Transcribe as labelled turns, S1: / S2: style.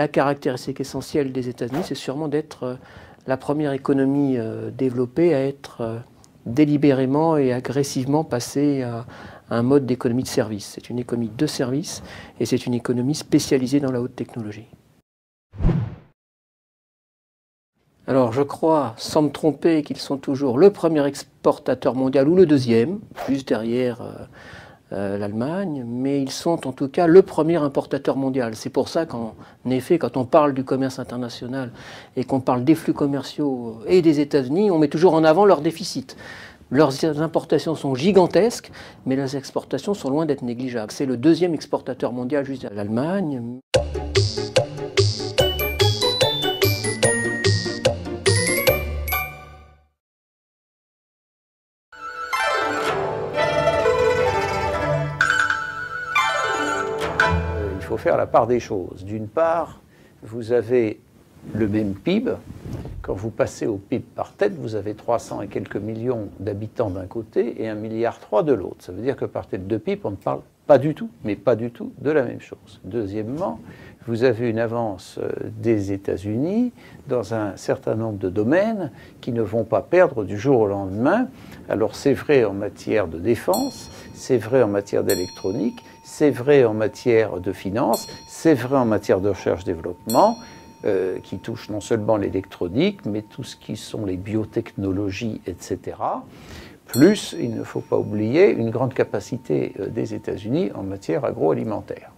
S1: la caractéristique essentielle des États-Unis, c'est sûrement d'être la première économie développée à être délibérément et agressivement passée à un mode d'économie de service. C'est une économie de service et c'est une économie spécialisée dans la haute technologie. Alors je crois, sans me tromper, qu'ils sont toujours le premier exportateur mondial ou le deuxième, juste derrière l'Allemagne, mais ils sont en tout cas le premier importateur mondial. C'est pour ça qu'en effet, quand on parle du commerce international et qu'on parle des flux commerciaux et des États-Unis, on met toujours en avant leur déficit. Leurs importations sont gigantesques, mais leurs exportations sont loin d'être négligeables. C'est le deuxième exportateur mondial juste derrière l'Allemagne.
S2: Il faut faire la part des choses. D'une part, vous avez le même PIB. Quand vous passez au PIB par tête, vous avez 300 et quelques millions d'habitants d'un côté et 1,3 milliard de l'autre. Ça veut dire que par tête de PIB, on ne parle pas du tout, mais pas du tout, de la même chose. Deuxièmement, vous avez une avance des États-Unis dans un certain nombre de domaines qui ne vont pas perdre du jour au lendemain. Alors c'est vrai en matière de défense, c'est vrai en matière d'électronique, c'est vrai en matière de finance, c'est vrai en matière de recherche-développement, qui touche non seulement l'électronique, mais tout ce qui sont les biotechnologies, etc. Plus, il ne faut pas oublier, une grande capacité des États-Unis en matière agroalimentaire.